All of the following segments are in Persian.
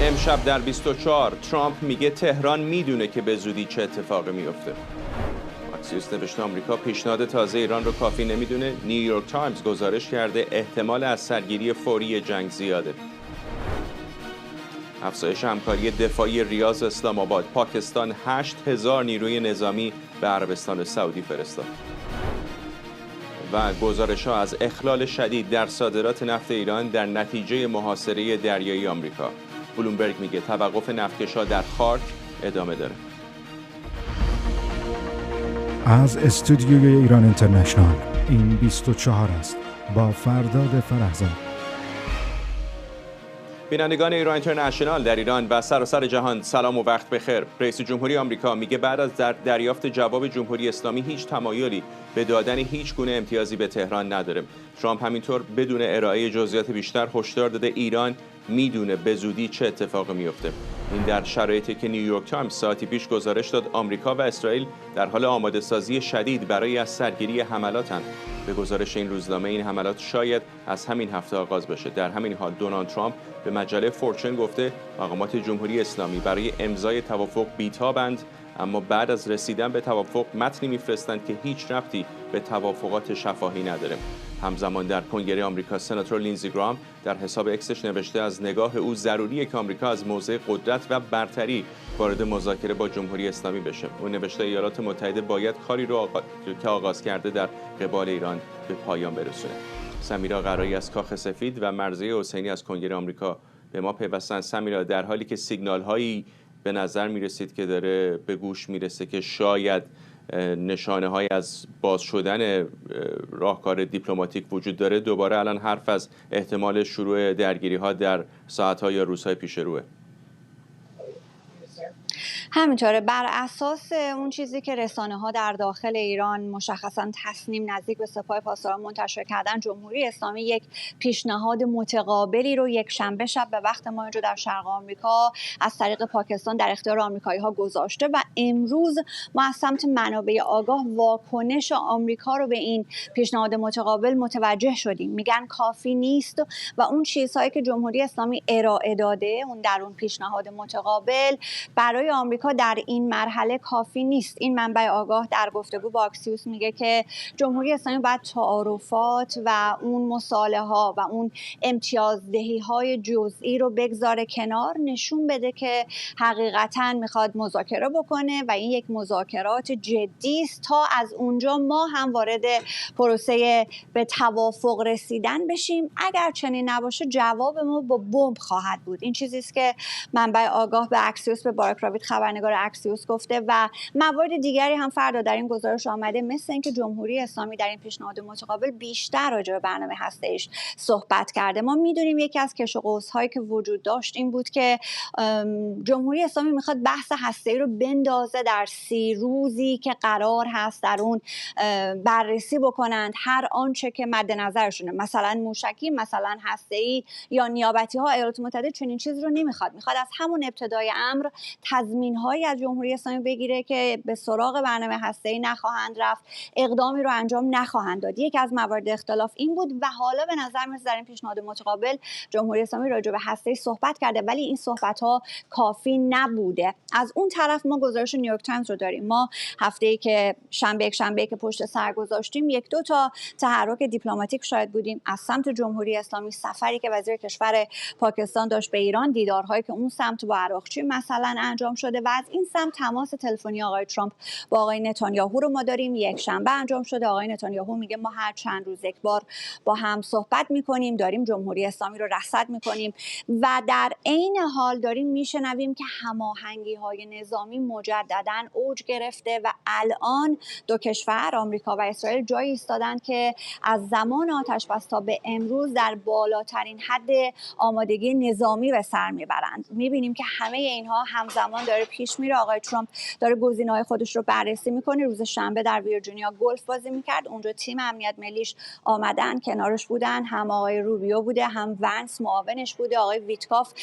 امشب در 24 ترامپ میگه تهران میدونه که به زودی چه اتفاقی میفته. اکسیوس نوشته آمریکا پیشنهاد تازه ایران رو کافی نمیدونه. نیویورک تایمز گزارش کرده احتمال از سرگیری فوری جنگ زیاده. افزایش همکاری دفاعی ریاض اسلام آباد. پاکستان 8000 نیروی نظامی به عربستان سعودی فرستاد. و گزارش‌ها از اخلال شدید در صادرات نفت ایران در نتیجه محاصره دریایی آمریکا. بلومبرگ میگه توقف نفتکش‌ها در خارک ادامه داره. از استودیوی ایران اینترنشنال این 24 است با فرداد فرهزاد. بینندگان ایران اینترنشنال در ایران و سراسر جهان سلام و وقت بخیر. رئیس جمهوری آمریکا میگه بعد از دریافت جواب جمهوری اسلامی هیچ تمایلی به دادن هیچ گونه امتیازی به تهران نداره. ترامپ همینطور بدون ارائه جزئیات بیشتر هشدار داده ایران میدونه به زودی چه اتفاقی میفته. این در شرایطی که نیویورک تایمز ساعتی پیش گزارش داد آمریکا و اسرائیل در حال آماده سازی شدید برای از سرگیری حملاتند. به گزارش این روزنامه این حملات شاید از همین هفته آغاز بشه. در همین حال دونالد ترامپ به مجله فورچن گفته مقامات جمهوری اسلامی برای امضای توافق بی‌تابند، اما بعد از رسیدن به توافق متنی میفرستند که هیچ ربطی به توافقات شفاهی نداره. همزمان در کنگره آمریکا سناتور لینزی گرام در حساب اکسش نوشته از نگاه او ضروریه که آمریکا از موضع قدرت و برتری وارد مذاکره با جمهوری اسلامی بشه. او نوشته ایالات متحده باید کاری رو که آغاز کرده در قبال ایران به پایان برسونه. سمیرا قرایی از کاخ سفید و مرضیه حسینی از کنگره آمریکا به ما پیوستن. سمیرا، در حالی که سیگنال هایی به نظر میرسید که داره به گوش میرسه که شاید نشانه های از باز شدن راهکار دیپلماتیک وجود داره، دوباره الان حرف از احتمال شروع درگیری ها در ساعت ها یا روزهای پیش روه. همینطوره. بر اساس اون چیزی که رسانه ها در داخل ایران مشخصا تصنیم نزدیک به سپاه پاسداران منتشر کردن، جمهوری اسلامی یک پیشنهاد متقابلی رو یک شنبه شب به وقت ما اینجا در شرق آمریکا از طریق پاکستان در اختیار آمریکایی ها گذاشته و امروز ما از سمت منابع آگاه واکنش آمریکا رو به این پیشنهاد متقابل متوجه شدیم. میگن کافی نیست و اون چیزهایی که جمهوری اسلامی ارائه داده اون در اون پیشنهاد متقابل برای آمریکا در این مرحله کافی نیست. این منبع آگاه در گفتگو با اکسیوس میگه که جمهوری اسلامی باید تعارفات و اون مصالحه ها و اون امتیازدهی های جزئی رو بگذاره کنار، نشون بده که حقیقتا میخواد مذاکره بکنه و این یک مذاکرات جدی است تا از اونجا ما هم وارد پروسه به توافق رسیدن بشیم. اگر چنین نباشه جواب ما با بمب خواهد بود. این چیزی است که منبع آگاه به اکسیوس، به بارک راوید خبرنگار اکسیوس گفته و موارد دیگری هم فردا در این گزارش آمده، مثل اینکه جمهوری اسلامی در این پیشنهاد متقابل بیشتر راجع به برنامه هسته‌ایش صحبت کرده. ما میدونیم یکی از کش و قوس‌هایی که وجود داشت این بود که جمهوری اسلامی میخواد بحث هسته‌ای رو بندازه در 30 روزی که قرار هست در اون بررسی بکنند هر آنچه که مد نظرشونه، مثلا موشکی، مثلا هسته‌ای یا نیابتی ها. ایالات متحده چنین چیزی رو نمیخواد. میخواد از همون ابتدای امر تضمین‌هایی از جمهوری اسلامی بگیره که به سراغ برنامه هسته‌ای نخواهند رفت، اقدامی رو انجام نخواهند داد. یکی از موارد اختلاف این بود و حالا به نظر میاد در این پیشنهاد متقابل جمهوری اسلامی راجع به هسته‌ای صحبت کرده، ولی این صحبت‌ها کافی نبوده. از اون طرف ما گزارش نیویورک تایمز رو داریم. ما هفته‌ای که شنبه که پشت سر گذاشتیم یک دو تا تحرک دیپلماتیک شاهد بودیم از سمت جمهوری اسلامی. سفری که وزیر کشور پاکستان داشت به ایران، دیدارهایی که اون سمت با عراقچی مثلا انجام شده و از این سمت تماس تلفنی آقای ترامپ با آقای نتانیاهو رو ما داریم. یک شنبه انجام شده. آقای نتانیاهو میگه ما هر چند روز یک بار با هم صحبت میکنیم، داریم جمهوری اسلامی رو رصد میکنیم و در عین حال داریم میشنویم که هماهنگی‌های نظامی مجدداً اوج گرفته و الان دو کشور آمریکا و اسرائیل جایی ایستادن که از زمان آتش‌بس تا به امروز در بالاترین حد آمادگی نظامی به سر میبرند. میبینیم که همه اینها همزمان زمان داره پیش میره. آقای ترامپ داره گزینه‌های خودش رو بررسی میکنه. روز شنبه در ویرجینیا گلف بازی میکرد، اونجا تیم امنیت ملیش آمدن کنارش بودن، هم آقای روبیو بوده، هم ونس معاونش بوده، آقای ویتکاف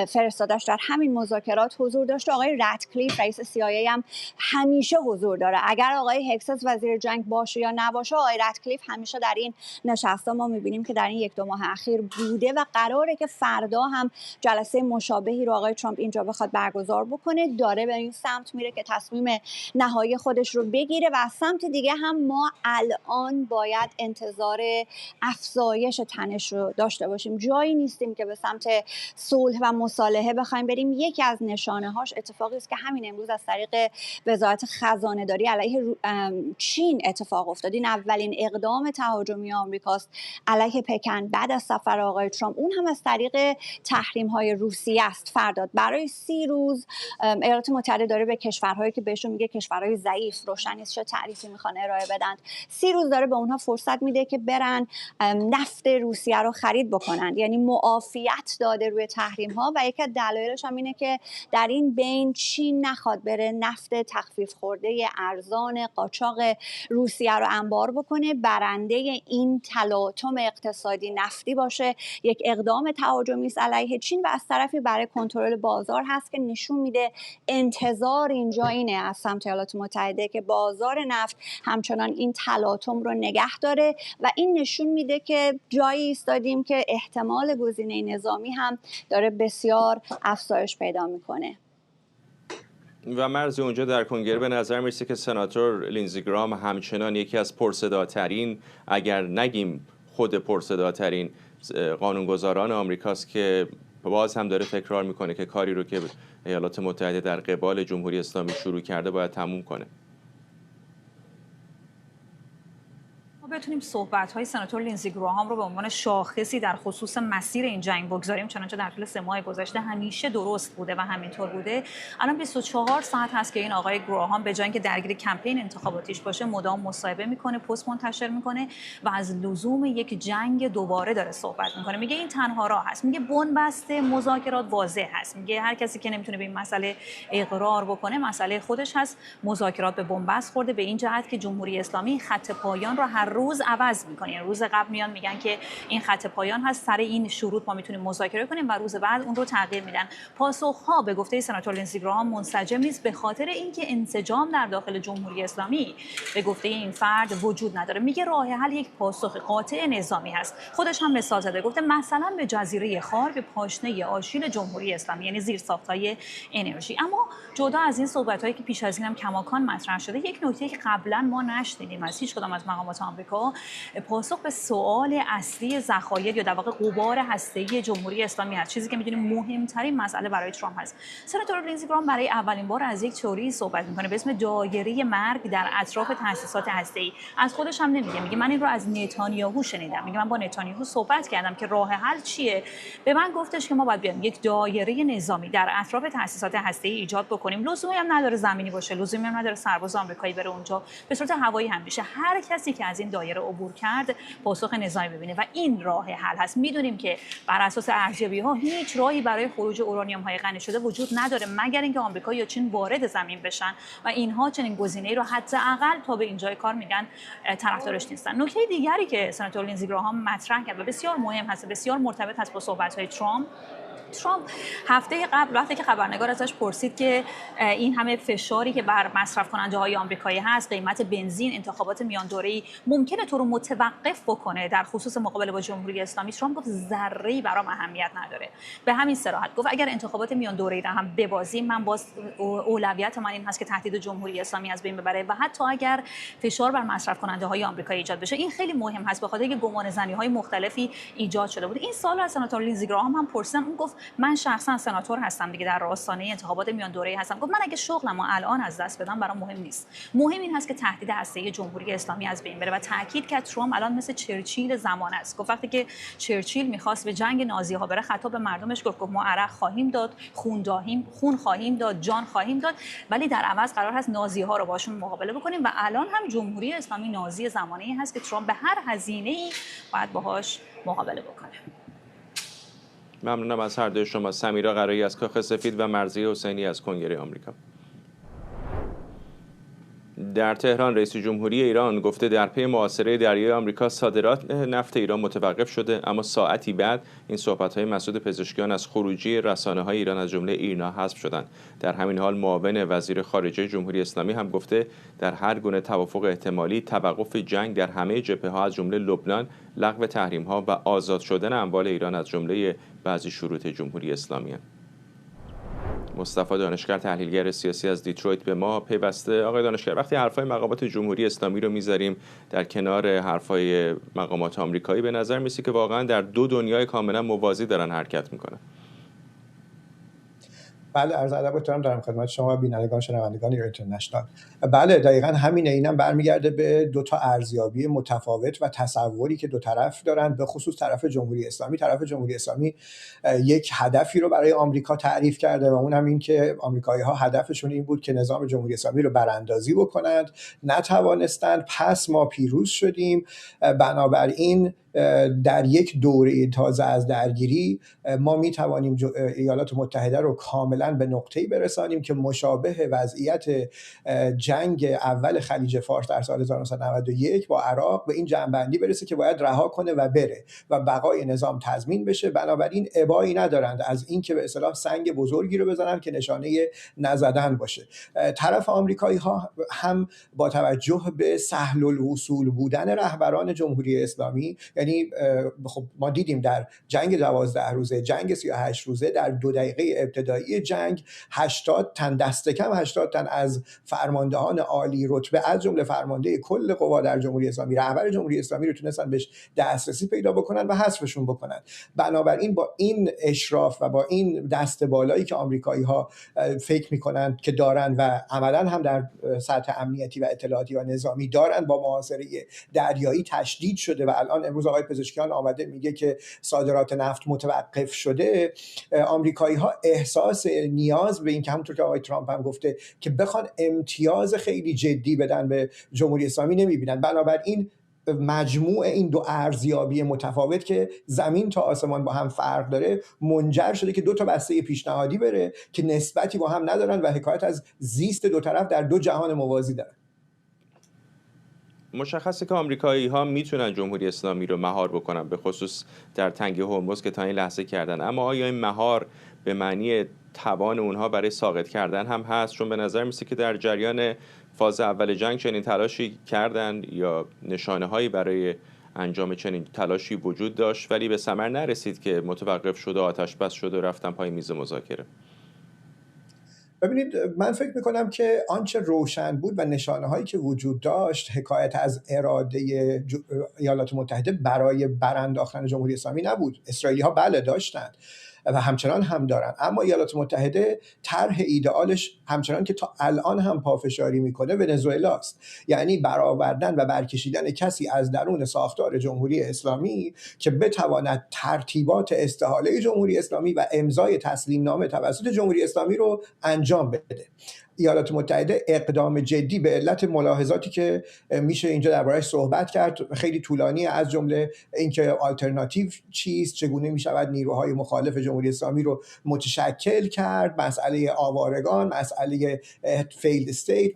فرستادش در همین مذاکرات حضور داشته، آقای راتکلیف رئیس CIA هم همیشه حضور داره. اگر آقای هکسس وزیر جنگ باشه یا نباشه، آقای راتکلیف همیشه در این نشسته ما میبینیم که در این 1-2 ماه اخیر بوده و قراره که فردا هم جلسه مشابهی رو آقای ترامپ اینجا بخواد برگزار بکنه. داره به این سمت میره که تصمیم نهایی خودش رو بگیره و از سمت دیگه هم ما الان باید انتظار افزایش تنش رو داشته باشیم. جایی نیستیم که به سمت صلح و مصالحه بخوایم بریم. یکی از نشانه هاش اتفاقی است که همین امروز از طریق وزارت خزانه داری علیه چین اتفاق افتاد. این اولین اقدام تهاجمی آمریکاست علیه پکن بعد از سفر آقای ترامپ، اون هم از طریق تحریم های روسیه است. فرداد برای 30 روز ایالات متحده داره به کشورهایی که بهشون میگه کشورهای ضعیف، روشن نیست چه تعریفی میخوان ارائه بدن، 30 روز داره به اونها فرصت میده که برن نفت روسیه رو خرید بکنن، یعنی معافیت داده روی تحریم ها. و یکی از دلایلش هم اینه که در این بین چین نخواد بره نفت تخفیف خورده ارزان قاچاق روسیه رو انبار بکنه، برنده این تلاطم اقتصادی نفتی باشه. یک اقدام تهاجمی است علیه چین و از طرفی برای کنترل بازار هست که نشون میده انتظار اینجا اینه از سمت ایالات متحده که بازار نفت همچنان این تلاطم رو نگه داره و این نشون میده که جایی ایستادیم که احتمال گزینه نظامی هم داره بسیار افزایش پیدا میکنه. و مرزی اونجا در کنگره به نظر میرسه که سناتور لینزی گرام همچنان یکی از پرصداترین، اگر نگیم خود پرصداترین قانونگذاران آمریکاست که باز هم داره تکرار میکنه که کاری رو که ایالات متحده در قبال جمهوری اسلامی شروع کرده باید تموم کنه. بتونیم صحبت‌های سناتور لینزی گراهام رو به عنوان شاخصی در خصوص مسیر این جنگ بگذاریم، چنانچه در طول 3 ماه گذشته همیشه درست بوده و همینطور بوده. الان 24 ساعت هست که این آقای گراهام به جای اینکه درگیر کمپین انتخاباتیش باشه مدام مصاحبه میکنه، پست منتشر میکنه و از لزوم یک جنگ دوباره داره صحبت میکنه. میگه این تنها راه هست، میگه بن‌بست مذاکرات واضح هست، میگه هر کسی که نمیتونه به این مسئله اقرار بکنه مسئله خودش هست. مذاکرات به بن‌بست خورده به این جهت که جمهوری اسلامی خط پایان رو هر روز عوض می‌کنه. یعنی روز قبل میان میگن که این خط پایان هست، سر این شروط ما میتونیم مذاکره کنیم و روز بعد اون رو تغییر میدن. پاسخ‌ها به گفته سناتور لینزی گراهام منسجم نیست به خاطر اینکه انسجام در داخل جمهوری اسلامی به گفته این فرد وجود نداره. میگه راه حل یک پاسخ قاطع نظامی هست. خودش هم مثال زده، گفته مثلا به جزیره خار به پاشنه آشیل جمهوری اسلامی، یعنی زیرساخت‌های انرژی. اما جدا از این صحبت‌هایی که پیش از اینم کماکان مطرح شده، یک نکته که قبلا ما نشنیدیم از هیچ کدام از مقامات آمریکا پاسخ به سوال اصلی ذخایر یا در واقع غبار هسته‌ای جمهوری اسلامی هست، چیزی که می‌دونیم مهمترین مسئله برای ترامپ هست. سناتور لینزی گراهام برای اولین بار از یک تئوری صحبت می‌کنه به اسم دایره مرگ در اطراف تأسیسات هسته‌ای. از خودش هم نمیگه، میگه من این رو از نتانیاهو شنیدم. میگه من با نتانیاهو صحبت کردم که راه حل چیه. به من گفتش که ما باید بیایم یک دایره نظامی در اطراف تأسیسات هسته‌ای ایجاد بکنیم. لزومی هم نداره زمینی باشه، لزومی هم نداره سرباز آمریکایی بره اونجا، به صورت هوایی هم میشه. هر کسی که از این دایره عبور کرد پاسخ نظامی ببینه و این راه حل هست. میدونیم که بر اساس ارزیابی‌ها هیچ راهی برای خروج اورانیوم‌های غنی شده وجود نداره مگر اینکه آمریکا یا چین وارد زمین بشن و اینها چنین گزینه‌ای رو حداقل تا به اینجای کار میگن طرفدارش نیستن. نکته دیگری که سناتور لینزی گراهام مطرح کرد و بسیار مهم هست، بسیار مرتبط هست با صحبت‌های ترامپ هفته قبل وقتی که خبرنگار ازش پرسید که این همه فشاری که بر مصرف کننده های آمریکایی هست، قیمت بنزین، انتخابات میان دوره‌ای ممکنه تو رو متوقف بکنه در خصوص مقابله با جمهوری اسلامی، ترامپ گفت ذره‌ای برام اهمیت نداره. به همین صراحت گفت اگر انتخابات میان دوره‌ای را هم ببازیم، من باز اولویت من این هست که تهدید جمهوری اسلامی از بین ببره و حتی اگر فشار بر مصرف کننده های آمریکایی ایجاد بشه. این خیلی مهم هست به خاطر اینکه گمانه‌زنی‌های مختلفی ایجاد شده بود. این سال از سناتور لینزی گراهام هم پرسیدن، اون گفت من شخصا سناتور هستم دیگه، در آستانه انتخابات میان دوره‌ای هستم. گفت من اگه شغلمو الان از دست بدم برام مهم نیست، مهم این هست که تهدید هسته‌ای جمهوری اسلامی از بین بره و تاکید کرد ترامپ الان مثل چرچیل زمان است. گفت وقتی که چرچیل می‌خواست به جنگ نازی‌ها بره خطاب به مردمش گفت ما عرق خواهیم داد، خون خواهیم داد، جان خواهیم داد، ولی در عوض قرار هست نازی‌ها رو باشون مقابله بکنیم و الان هم جمهوری اسلامی نازی زمانه‌ای هست که ترامپ به هر هزینه‌ای باید باهاش مقابله بکنه. ممنونم از هر دوی شما. سمیرا قرایی از کاخ سفید و مرضیه حسینی از کنگره آمریکا. در تهران رئیس جمهوری ایران گفته در پی محاصره دریای آمریکا صادرات نفت ایران متوقف شده، اما ساعتی بعد این صحبت‌های مسعود پزشکیان از خروجی رسانه‌های ایران از جمله ایرنا حذف شدند. در همین حال معاون وزیر خارجه جمهوری اسلامی هم گفته در هر گونه توافق احتمالی توقف جنگ در همه جبهه‌ها از جمله لبنان، لغو تحریم‌ها و آزاد شدن اموال ایران از جمله بعضی شروط جمهوری اسلامی است. مصطفی دانشگر تحلیلگر سیاسی از دیترویت به ما پیوسته. آقای دانشگر، وقتی حرفای مقامات جمهوری اسلامی رو میذاریم در کنار حرفای مقامات آمریکایی، به نظر میسه که واقعا در دو دنیای کاملا موازی دارن حرکت میکنن. بله، عرض ادب و احترام دارم خدمت شما بینندگان شنوندگان ایران اینترنشنال. بله دقیقاً همینه. اینم برمیگرده به دو تا ارزیابی متفاوت و تصوری که دو طرف دارن، به خصوص طرف جمهوری اسلامی. طرف جمهوری اسلامی یک هدفی رو برای آمریکا تعریف کرده و اون هم این که آمریکایی‌ها هدفشون این بود که نظام جمهوری اسلامی رو براندازی بکنند، نتوانستند، پس ما پیروز شدیم. بنابراین در یک دوره تازه از درگیری ما می توانیم ایالات متحده رو کاملا به نقطه‌ای برسانیم که مشابه وضعیت جنگ اول خلیج فارس در سال 1991 با عراق به این جنبندی برسه که باید رها کنه و بره و بقای نظام تضمین بشه. بنابراین ابایی ندارند از این که به اصطلاح سنگ بزرگی رو بزنن که نشانه نزدن باشه. طرف آمریکایی ها هم با توجه به سهل الوصول بودن رهبران جمهوری اسلامی، یعنی خب ما دیدیم در جنگ 12 روزه، جنگ 38 روزه، در 2 دقیقه ابتدایی جنگ 80 تن، دست کم 80 تن از فرماندهان عالی رتبه از جمله فرمانده کل قوا در جمهوری اسلامی، رهبر جمهوری اسلامی رو تونستن بهش دسترسی پیدا بکنن و حذفشون بکنن. بنابراین با این اشراف و با این دست بالایی که آمریکایی‌ها فکر میکنن که دارن و عملاً هم در سطح امنیتی و اطلاعاتی و نظامی دارن، با محاصره دریایی تشدید شده و الان امروز آقای پزشکیان آمده میگه که صادرات نفت متوقف شده. آمریکایی‌ها احساس نیاز به این که همونطور که آقای ترامپ هم گفته که بخوان امتیاز خیلی جدی بدن به جمهوری اسلامی نمیبینن. بنابراین مجموع این دو ارزیابی متفاوت که زمین تا آسمان با هم فرق داره منجر شده که دو تا بسته پیشنهادی بره که نسبتی با هم ندارن و حکایت از زیست دو طرف در دو جهان موازی دارن. مشخصه که آمریکایی‌ها میتونن جمهوری اسلامی رو مهار بکنن، به خصوص در تنگه هرمز که تا این لحظه کردن، اما آیا این مهار به معنی توان اونها برای ساقط کردن هم هست؟ چون به نظر میسه که در جریان فاز اول جنگ چنین تلاشی کردن یا نشانه‌هایی برای انجام چنین تلاشی وجود داشت ولی به ثمر نرسید که متوقف شد و آتش بس شد و رفتن پای میز مذاکره. ببینید، من فکر میکنم که آنچه روشن بود و نشانه هایی که وجود داشت حکایت از اراده ایالات متحده برای برانداختن جمهوری اسلامی نبود. اسرائیلی ها بله داشتند و همچنان هم دارن، اما ایالات متحده طرح ایدئالش همچنان که تا الان هم پافشاری میکنه ونزوئلا است، یعنی برآوردن و برکشیدن کسی از درون ساختار جمهوری اسلامی که بتواند ترتیبات استحاله جمهوری اسلامی و امضای تسلیم نامه توسط جمهوری اسلامی رو انجام بده. ایالات متحده اقدام جدی به علت ملاحظاتی که میشه اینجا درباره‌اش صحبت کرد خیلی طولانی، از جمله اینکه آلترناتیو چیست، چگونه میشود نیروهای مخالف جمهوری اسلامی رو متشکل کرد، مسئله آوارگان، مسئله فیلد استیت،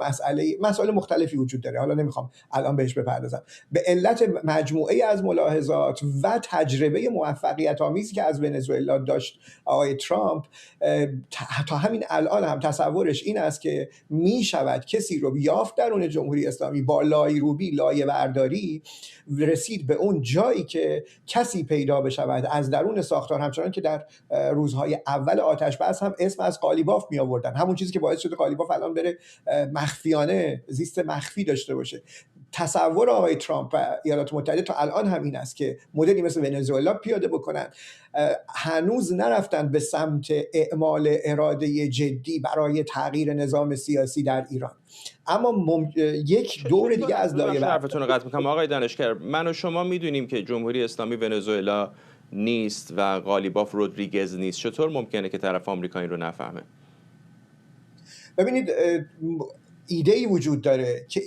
مسئله مختلفی وجود داره، حالا نمیخوام الان بهش بپردازم. به علت مجموعه از ملاحظات و تجربه موفقیت آمیزی که از ونزوئلا داشت آقای ترامپ، تا همین الان هم تصورش این است که می شود کسی رو یافت درون جمهوری اسلامی با لایروبی، لایه برداری رسید به اون جایی که کسی پیدا بشود از درون ساختار، همچنان که در روزهای اول آتش بس هم اسم از قالیباف می آوردن، همون چیزی که باعث شده قالیباف الان بره مخفیانه زیست مخفی داشته باشه. تصور آقای ترامپ و ایالات متحده تا الان هم این است که مدلی مثل ونزوئلا پیاده بکنن. هنوز نرفتن به سمت اعمال اراده جدی برای تغییر نظام سیاسی در ایران، اما یک دور دیگه از لایه حرفتون رو قطع می‌کنم آقای دانشگر. من و شما میدونیم که جمهوری اسلامی ونزوئلا نیست و قالیباف رودریگز نیست. چطور ممکنه که طرف آمریکا این رو نفهمه؟ ببینید، ایده‌ای وجود داره که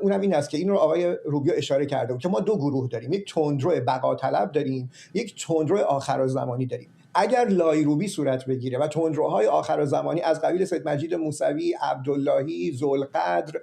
اونم این است که این رو آقای روبیو اشاره کرده بود که ما دو گروه داریم، یک تندرو بقا طلب داریم، یک تندرو آخرالزمانی داریم. اگر لایروبی صورت بگیره و تندروهای آخرزمانی از قبیل سید مجید موسوی، عبداللهی، ذوالقدر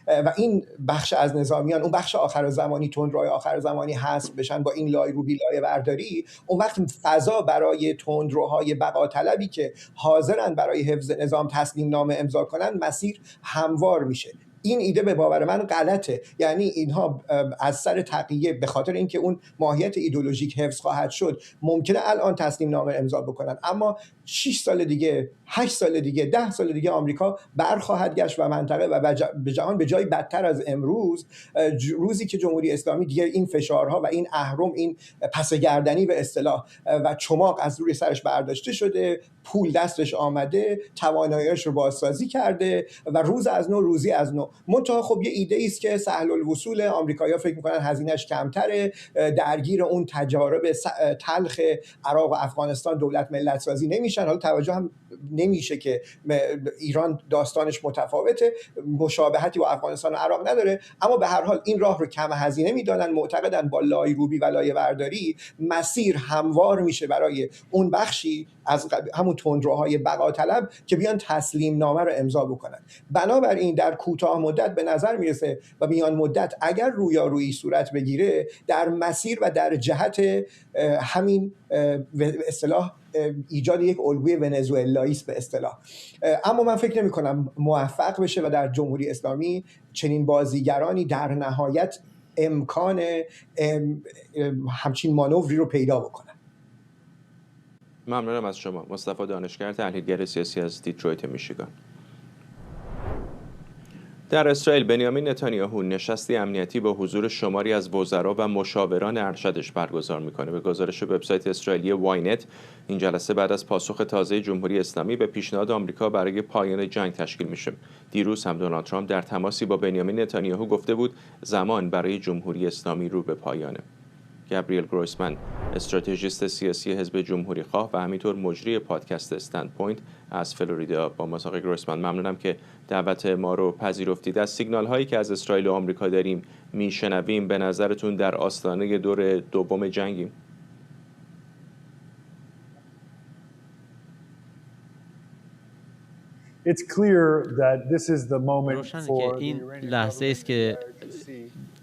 و این بخش از نظامیان، اون بخش آخر زمانی، تندروهای آخر زمانی حذف بشن با این لایروبی لایه برداری، اون وقت فضا برای تندروهای بقا طلبی که حاضرن برای حفظ نظام تسلیم نامه امضا کنن مسیر هموار میشه. این ایده به باور من غلطه. یعنی اینها از سر تقیه به خاطر اینکه اون ماهیت ایدئولوژیک حفظ خواهد شد ممکنه الان تسلیم نامه امضا بکنن، اما 6 سال دیگه، 8 سال دیگه، 10 سال دیگه آمریکا برخواهد گشت و منطقه و به جهان به جای بدتر از امروز، روزی که جمهوری اسلامی دیگه این فشارها و این اهرم، این پس گردنی به اصطلاح و چماق از روی سرش برداشته شده، پول دستش آمده، تواناییش رو بازسازی کرده و روز از نو روزی از نو. منتها خب یه ایده است که سهل الوصول، آمریکایی‌ها فکر می‌کنن هزینه‌اش کمتره، درگیر اون تجارب تلخ عراق و افغانستان دولت ملت سازی نمیشن. حالا توجه هم نمیشه که ایران داستانش متفاوته، مشابهتی با افغانستان و عراق نداره، اما به هر حال این راه رو کم هزینه میدانن، معتقدن با لایروبی و لایه برداری مسیر هموار میشه برای اون بخشی از همون تندروهای بقا طلب که بیان تسلیم نامه رو امضا بکنن. بنابراین در کوتاه مدت به نظر میرسه و میان مدت اگر رویارویی صورت بگیره در مسیر و در جهت همین به اصطلاح ایجاد یک الگوی ونزوئلایی است به اصطلاح. اما من فکر نمی کنم موفق بشه و در جمهوری اسلامی چنین بازیگرانی در نهایت امکان همچین مانوری رو پیدا بکنن. ممنونم از شما. مصطفی دانشگر، تحلیلگر سیاسی از دیترویت میشیگان. در اسرائیل بنیامین نتانیاهو نشستی امنیتی با حضور شماری از وزرا و مشاوران ارشدش برگزار میکنه. به گزارش وبسایت اسرائیلی واینت، این جلسه بعد از پاسخ تازه جمهوری اسلامی به پیشنهاد آمریکا برای پایان جنگ تشکیل میشه. دیروز هم دونالد ترامپ در تماسی با بنیامین نتانیاهو گفته بود زمان برای جمهوری اسلامی رو به پایانه. گابریل گرویسمن، استراتژیست سیاسی حزب جمهوری خواه و همینطور مجری پادکست استند پوینت از فلوریدا با ما. آقای گرویسمن، ممنونم که دعوت ما رو پذیرفتید. از سیگنال هایی که از اسرائیل و آمریکا داریم میشنویم، به نظرتون در آستانه دور دوم جنگیم؟ روشنه که این لحظه است که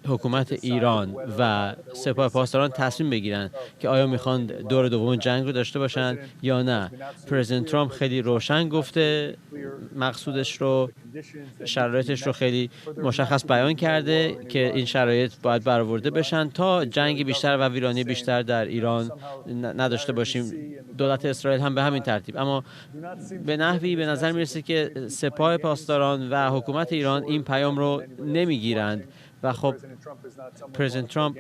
حکومت ایران و سپاه پاسداران تصمیم بگیرن که آیا میخوان دور دوم جنگ رو داشته باشن یا نه. پرزیدنت ترامپ خیلی روشن گفته مقصودش رو، شرایطش رو خیلی مشخص بیان کرده که این شرایط باید برآورده بشن تا جنگ بیشتر و ویرانی بیشتر در ایران نداشته باشیم. دولت اسرائیل هم به همین ترتیب. اما به نحوی به نظر میرسه که سپاه پاسداران و حکومت ایران این پیام رو نمیگیرند و خب پرزیدنت ترامپ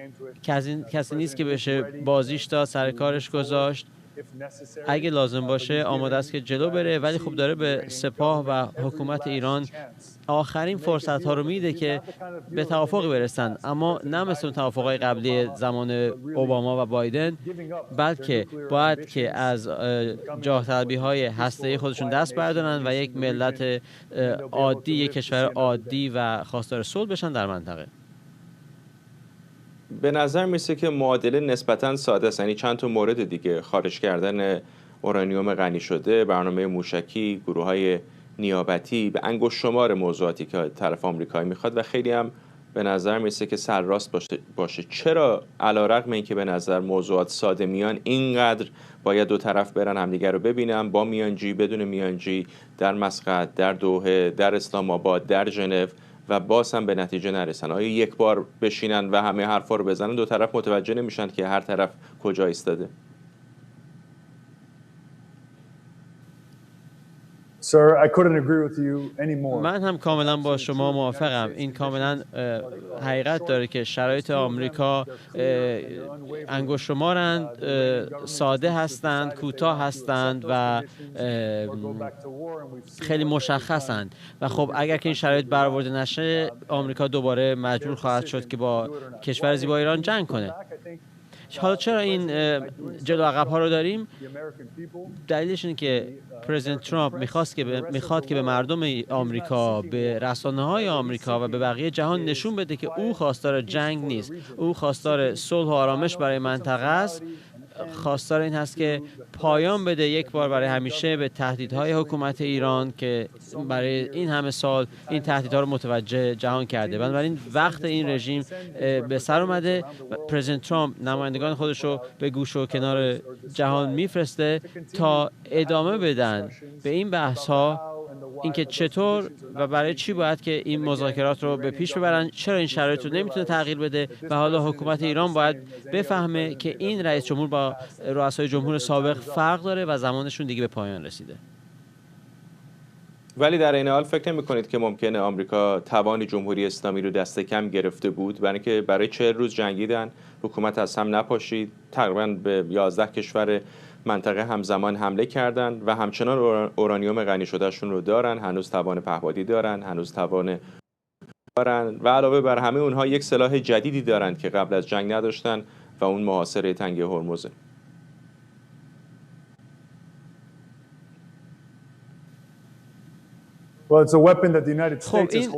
کسی نیست که بشه بازیش داد، سر کارش گذاشت. اگه لازم باشه آماده است که جلو بره، ولی خب داره به سپاه و حکومت ایران آخرین فرصت ها رو میده که به توافق برسن، اما نه مثل توافقهای قبلی زمان اوباما و بایدن، بلکه باید که از جاه طلبی های هسته‌ای خودشون دست بردارن و یک ملت عادی، یک کشور عادی و خواستار صلح بشن در منطقه. به نظر میسه که معادله نسبتاً ساده است. یعنی چند تا مورد دیگه، خارج کردن اورانیوم غنی شده، برنامه موشکی، گروه‌های نیابتی، به انگشت شمار موضوعاتی که طرف آمریکایی میخواد و خیلی هم به نظر میسه که سرراست باشه. چرا علیرغم اینکه به نظر موضوعات ساده میان، اینقدر باید دو طرف برن همدیگر رو ببینن، با میانجی، بدون میانجی، در مسقط، در دوحه، در اسلام آباد، در ژنو، و باز هم به نتیجه نرسن؟ آیا یک بار بشینن و همه حرفا رو بزنن دو طرف متوجه نمیشن که هر طرف کجا ایستاده؟ من هم کاملا با شما موافقم. این کاملا حقیقت داره که شرایط آمریکا انگشت شمارند، ساده هستند، کوتاه هستند و خیلی مشخصند و خب اگر که این شرایط برآورده نشه، آمریکا دوباره مجبور خواهد شد که با کشور زیبا ایران جنگ کنه. حالا چرا این جلو عقب ها رو داریم؟ دلیلش اینه که پرزیدنت ترامپ میخواد که به مردم آمریکا، به رسانه‌های آمریکا و به بقیه جهان نشون بده که او خواستار جنگ نیست. او خواستار صلح و آرامش برای منطقه است. خواستار این هست که پایان بده یک بار برای همیشه به تهدیدهای حکومت ایران که برای این همه سال این تهدیدها رو متوجه جهان کرده. بنابراین وقت این رژیم به سر اومده. پرزیدنت ترامپ نمایندگان خودش رو به گوش و کنار جهان میفرسته تا ادامه بدن به این بحث ها، اینکه چطور و برای چی باید که این مذاکرات رو به پیش ببرن، چرا این شرایط رو نمیتونه تغییر بده و حالا حکومت ایران باید بفهمه که این رئیس جمهور با رؤسای جمهور سابق فرق داره و زمانشون دیگه به پایان رسیده. ولی در این حال فکر نمی‌کنید که ممکنه آمریکا توان جمهوری اسلامی رو دست کم گرفته بود؟ برای اینکه برای 40 روز جنگیدن، حکومت از هم نپاشید، تقریبا به 11 کشور منطقه همزمان حمله کردند و همچنان اورانیوم غنی شدهشون رو دارن، هنوز توان پهپادی دارن، هنوز توان دارن و علاوه بر همه اونها یک سلاح جدیدی دارن که قبل از جنگ نداشتن و اون محاصره تنگه هرمزه. خب این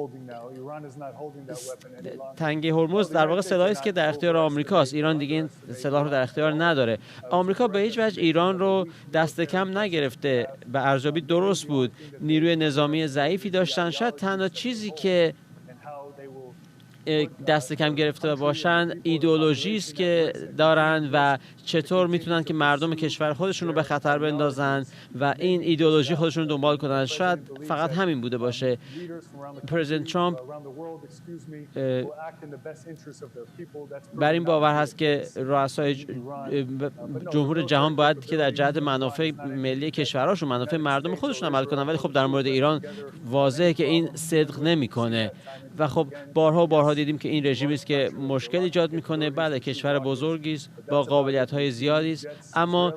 تنگه هرمز در واقع سلاحی است که در اختیار آمریکاست. ایران دیگه این سلاح رو در اختیار نداره. آمریکا به هیچ وجه ایران رو دست کم نگرفته. به ارزیابی درست بود. نیروی نظامی ضعیفی داشتن. شاید تنها چیزی که دست کم گرفته باشن ایدئولوژی است که دارن و چطور میتونن که مردم کشور خودشون رو به خطر بندازن و این ایدئولوژی خودشون رو دنبال کنن. شاید فقط همین بوده باشه. پرزیدنت ترامپ بر این باور هست که رؤسای جمهور جهان باید که در جهت منافع ملی کشورهاشون، منافع مردم خودشون عمل کنن، ولی خب در مورد ایران واضحه که این صدق نمیکنه و خب بارها دیدیم که این رژیمی است که مشکل ایجاد میکنه. بله کشور بزرگی است با قابلیت‌های زیادی است، اما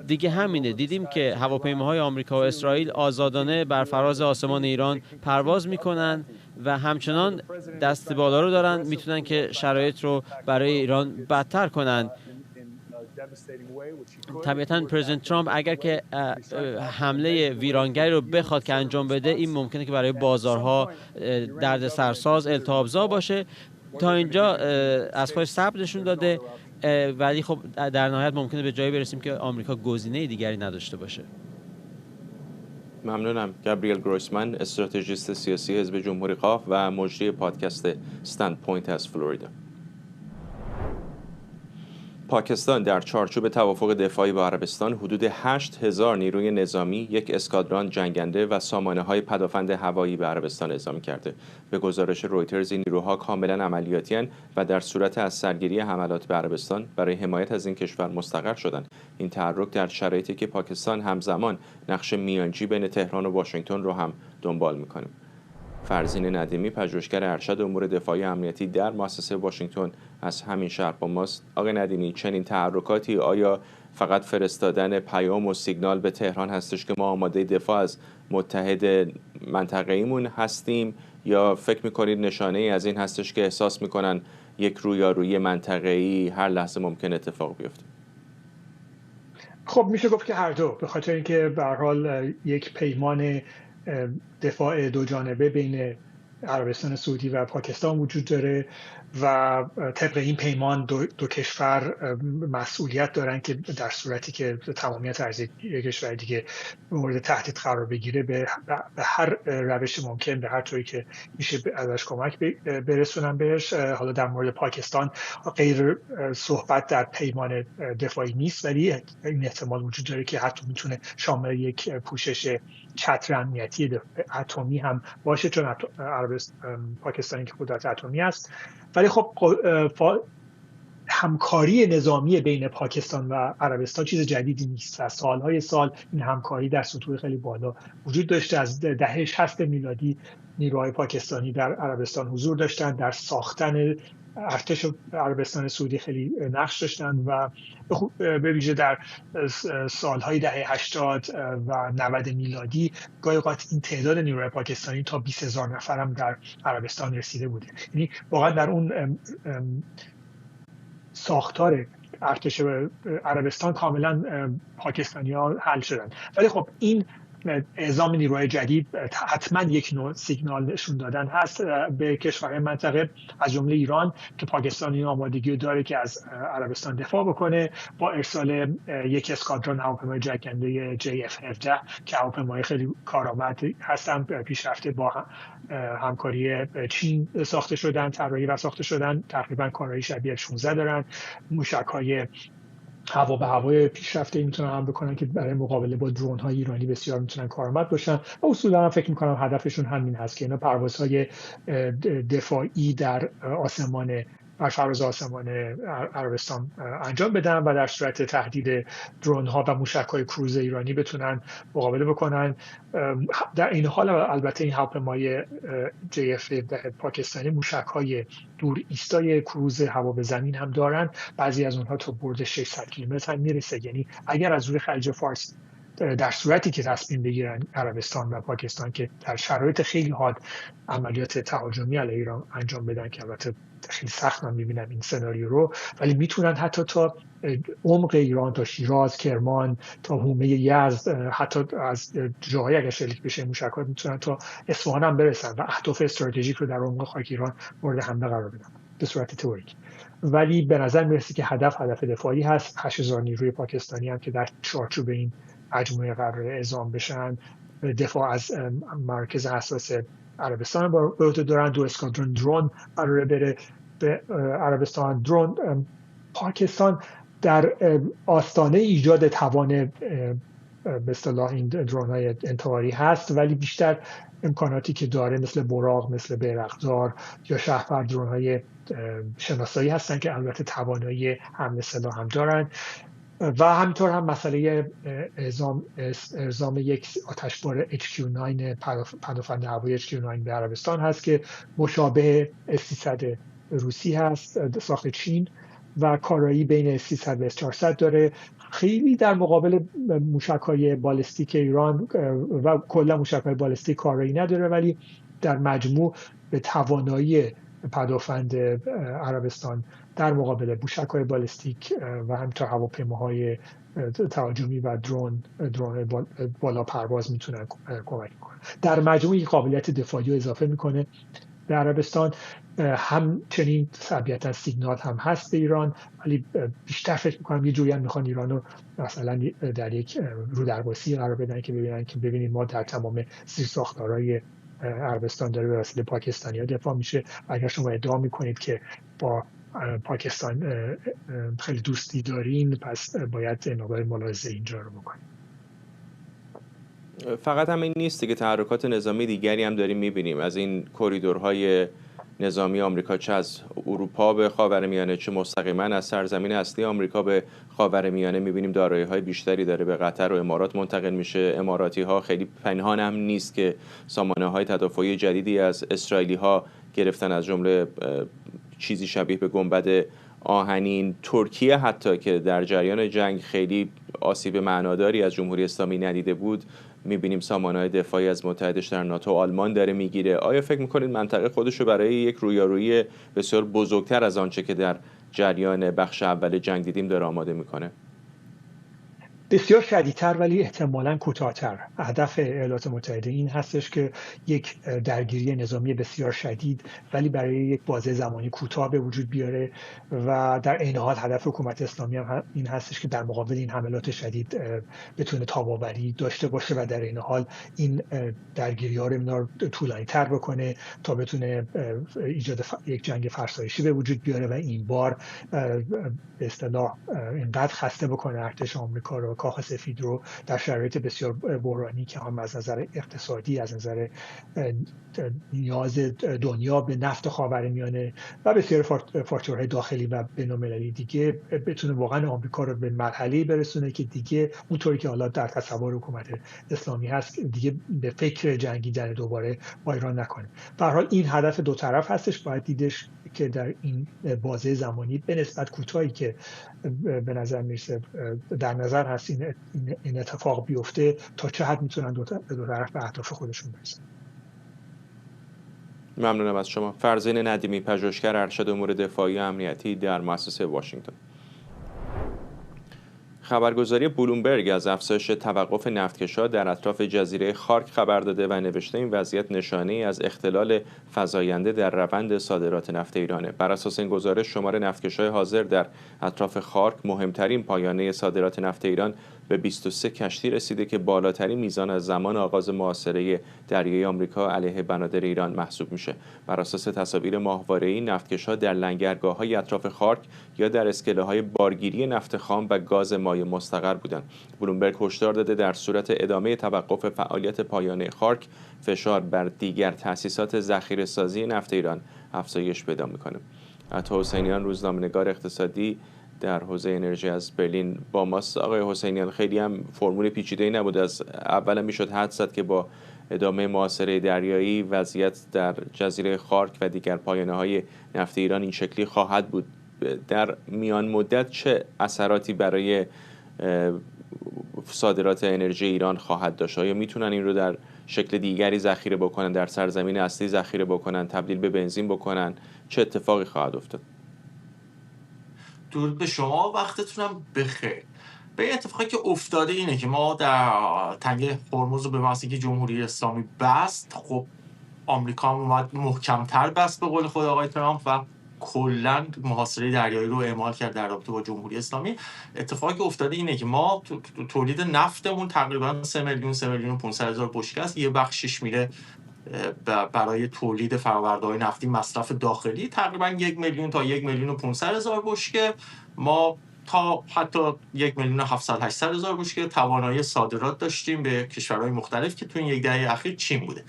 دیگه همینه. دیدیم که هواپیماهای آمریکا و اسرائیل آزادانه بر فراز آسمان ایران پرواز میکنن و همچنان دست بالا رو دارن، میتونن که شرایط رو برای ایران بدتر کنن. طبیعتاً پرزیدنت ترامپ اگر که حمله ویرانگری رو بخواد که انجام بده، این ممکنه که برای بازارها دردسرساز، التهاب‌زا باشه. تا اینجا از خودش صبر نشون داده، ولی خب در نهایت ممکنه به جایی برسیم که آمریکا گزینه دیگری نداشته باشه. ممنونم. گابریل گرویسمن، استراتژیست سیاسی حزب جمهوری خواه و مجری پادکست استند پوینت از فلوریدا. پاکستان در چارچوب توافق دفاعی با عربستان حدود 8,000 نیروی نظامی، یک اسکادران جنگنده و سامانه‌های پدافند هوایی به عربستان اعزام کرده. به گزارش رویترز این نیروها کاملا عملیاتی‌اند و در صورت از سرگیری حملات به عربستان برای حمایت از این کشور مستقر شدند. این تحرک در شرایطی که پاکستان همزمان نقش میانجی بین تهران و واشنگتن رو هم دنبال می‌کنه. فرزین ندیمی، پژوهشگر ارشد امور دفاعی امنیتی در مؤسسه واشنگتن از همین شهر با ماست. آقای ندیمی، چنین تحرکاتی آیا فقط فرستادن پیام و سیگنال به تهران هستش که ما آماده دفاع از متحد منطقه‌ایمون هستیم، یا فکر می‌کنید نشانه ای از این هستش که احساس می‌کنن یک رویارویی منطقه‌ای هر لحظه ممکن اتفاق بیفته؟ خب میشه گفت که هر دو، به خاطر اینکه به هر حال یک پیمان دفاع دو جانبه بین عربستان سعودی و پاکستان وجود داره و طبق این پیمان دو کشور مسئولیت دارن که در صورتی که تمامیت ارضی کشور دیگه مورد تهدید قرار بگیره به هر روش ممکن، به هر طوری که میشه ازش کمک برسونن بهش. حالا در مورد پاکستان غیر صحبت در پیمان دفاعی نیست، ولی این احتمال وجود داره که حتی میتونه شامل یک پوشش چتر امنیتی اتمی هم باشه، چون پاکستانی که قدرت اتمی است. ولی خب همکاری نظامی بین پاکستان و عربستان چیز جدیدی نیست و سالهای سال این همکاری در سطوح خیلی بالا وجود داشته. از دهه 60 میلادی نیروهای پاکستانی در عربستان حضور داشتند، در ساختن ارتش عربستان سعودی خیلی نقش داشتند و به ویژه در سالهای دهه 80 و 90 میلادی گاهی اوقات این تعداد نیروهای پاکستانی تا 20,000 نفر هم در عربستان رسیده بوده. یعنی واقعا در اون ساختار ارتش عربستان کاملا پاکستانی‌ها حل شدن. ولی خب این اعزام نیروهای جدید حتما یک نوع سیگنال نشون دادن هست به کشورهای منطقه از جمله ایران که پاکستان این آمادگی داره که از عربستان دفاع بکنه با ارسال یک اسکادرون هواپیمای جنگنده JF-17 که هواپیمای خیلی کارآمد هستن، پیشرفته با همکاری چین ساخته شدن، طراحی و ساخته شدن، تقریبا کارایی شبیه F-16 دارن، موشک‌های هوا به هوای پیشرفته میتونن هم بکنن که برای مقابله با درون های ایرانی بسیار میتونن کارآمد باشن و اصولا فکر میکنم هدفشون همین هست که اینا پروازهای دفاعی در آسمان بر فراز آسمان عربستان انجام بدن و در صورت تهدید درون ها و موشک های کروز ایرانی بتونن مقابله بکنن. در این حال البته این هواپیمای JF پاکستانی موشک های دور ایستای کروز هوا به زمین هم دارن، بعضی از اونها تا برد 600 کیلومتر هم میرسه. یعنی اگر از روی خلیج فارس در صورتی که تصمیم بگیرن عربستان و پاکستان که در شرایط خیلی حاد عملیات تهاجمی علیه ایران انجام بدن که البته خیلی سخت من میبینم این سناریو رو، ولی میتونن حتی تا عمق ایران، تا شیراز، کرمان، تا حومه یزد، حتی از جاهای اگر شلیک بشه موشک‌ها میتونن تا اصفهان هم برسن و اهداف استراتژیک رو در عمق خاک ایران مورد حمله قرار بدن به صورت تئوریک. ولی به نظر میرسه که هدف دفاعی هست. 8000 نیروی پاکستانی هم که در چارچوب این مجموعه قرار اعزام بشن، دفاع از مرکز حساس عربستان به عهده دارن. 2 اسکادرون درون قراره بره به عربستان. درون پاکستان در آستانه ایجاد توان به اصطلاح این درون‌های انتحاری هست، ولی بیشتر امکاناتی که داره مثل براق، مثل بیرقدار یا شهپر درون‌های شناسایی هستن که البته توانایی حمل سلاح هم دارن و همینطور هم مسئله اعزام یک آتشبار HQ-9 پدافند هوایی HQ-9 به عربستان هست که مشابه S-300 روسی هست ساخت چین و کارایی بین S-300 و S-400 داره. خیلی در مقابل موشک‌های بالستیک ایران و کلا موشک‌های بالستیک کارایی نداره، ولی در مجموع به توانایی پدافند عربستان در مقابل موشک‌های بالستیک و همینطور هواپیماهای تهاجمی و درون بالا پرواز میتونن کمک کنن. در مجموع یک قابلیت دفاعی اضافه میکنه به عربستان. همچنین طبیعتا سیگنال هم هست به ایران، ولی بیشتر فکر میکنم یه جوری هم میخوان ایران رو مثلا در یک رودرباسی قرار بدن که ببینید ما در تمام زیرساختارهای عربستان داره به وسیله پاکستانی‌ها دفاع میشه. اگر شما ادعا میکنید که با پاکستان خیلی دوستی دارین، پس باید مقدار ملاحظه اینجا رو بکنید. فقط همین نیست که تحرکات نظامی دیگری هم داریم میبینیم از این کوریدورهای نظامی آمریکا، چه از اروپا به خاورمیانه چه مستقیما از سرزمین اصلی آمریکا به خاورمیانه میبینیم دارایی‌های بیشتری داره به قطر و امارات منتقل میشه. اماراتی‌ها خیلی پنهان هم نیست که سامانه‌های تدافعی جدیدی از اسرائیلی‌ها گرفتن، از جمله چیزی شبیه به گنبد آهنین. ترکیه حتی که در جریان جنگ خیلی آسیب معناداری از جمهوری اسلامی ندیده بود، می‌بینیم سامانه‌های دفاعی از متحدش در ناتو آلمان داره میگیره. آیا فکر می‌کنید منطقه خودش رو برای یک رویارویی بسیار بزرگتر از آنچه که در جریان بخش اول جنگ دیدیم داره آماده میکنه؟ بسیار شدیدتر ولی احتمالاً کوتاه‌تر. هدف ایالات متحده این هستش که یک درگیری نظامی بسیار شدید ولی برای یک بازه زمانی کوتاه به وجود بیاره و در عین حال هدف حکومت اسلامی هم این هستش که در مقابل این حملات شدید بتونه تاب‌آوری داشته باشه و در عین حال این درگیری‌ها رو طولانی‌تر بکنه تا بتونه ایجاد یک جنگ فرسایشی به وجود بیاره و این بار به اصطلاح اینقدر خسته بکنه ارتش آمریکا رو، کاخ سفید رو، در شرایط بسیار بحرانی که هم از نظر اقتصادی، از نظر نیاز دنیا به نفت خاورمیانه و بسیار فاکتورهای داخلی و بین‌المللی دیگه بتونه واقعا آمریکا رو به مرحله‌ای برسونه که دیگه اونطوری که حالا در تصور حکومت اسلامی هست دیگه به فکر جنگیدن دوباره با ایران نکنه. به هر حال این هدف دو طرف هستش، باید دیدش که در این بازه زمانی به نسبت کوتاهی که به نظر میرسه در نظر هست این اتفاق بیفته تا چه حد میتونن دو طرف به اهداف خودشون برسن. ممنونم از شما. فرزین ندیمی، پژوهشگر ارشد امور دفاعی و امنیتی در مؤسسه واشنگتن. خبرگزاری بلومبرگ از افزایش توقف نفتکش‌ها در اطراف جزیره خارک خبر داده و نوشته این وضعیت نشانه‌ای از اختلال فزاینده در روند صادرات نفت ایرانه. بر اساس این گزارش شمار نفتکش‌های حاضر در اطراف خارک، مهمترین پایانه صادرات نفت ایران، به 23 کشتی رسیده که بالاترین میزان از زمان آغاز محاصره دریایی آمریکا علیه بنادر ایران محسوب میشه. بر اساس تصاویر ماهواره‌ای، نفتکش‌ها در لنگرگاه‌های اطراف خارک یا در اسکله‌های بارگیری نفت خام و گاز مایع مستقر بودند. بلومبرگ هشدار داده در صورت ادامه توقف فعالیت پایانه خارک، فشار بر دیگر تأسیسات ذخیره‌سازی نفت ایران افزایش پیدا می‌کنه. عطا حسینیان، روزنامه‌نگار اقتصادی در حوزه انرژی از برلین با ماست. آقای حسینیان، خیلی هم فرمول پیچیده‌ای نبود. از اول میشد حدس زد که با ادامه محاصره دریایی وضعیت در جزیره خارک و دیگر پایانه‌های نفت ایران این شکلی خواهد بود. در میان مدت چه اثراتی برای صادرات انرژی ایران خواهد داشت؟ آیا میتونن این رو در شکل دیگری ذخیره بکنن، در سرزمین اصلی ذخیره بکنن، تبدیل به بنزین بکنن؟ چه اتفاقی خواهد افتاد؟ درود به شما، وقتتونم بخیر. به این اتفاقی که افتاده اینه که ما در تنگه هرمز رو به محض اینکه جمهوری اسلامی بست، خب آمریکا هم اومد محکم‌تر بست به قول خود آقای ترامپ و کلاً محاصره دریایی رو اعمال کرد در رابطه با جمهوری اسلامی. اتفاقی که افتاده اینه که ما تولید نفتمون تقریباً 3 میلیون و 500 هزار بشکه است. یه بخشش میره برای تولید فرآورده‌های نفتی مصرف داخلی، تقریباً 1 میلیون تا 1 میلیون و 500 هزار بشکه. ما تا حتی 1 میلیون و 700 800 هزار بشکه توانایی صادرات داشتیم به کشورهای مختلف که تو این یک دهه اخیر چین بوده.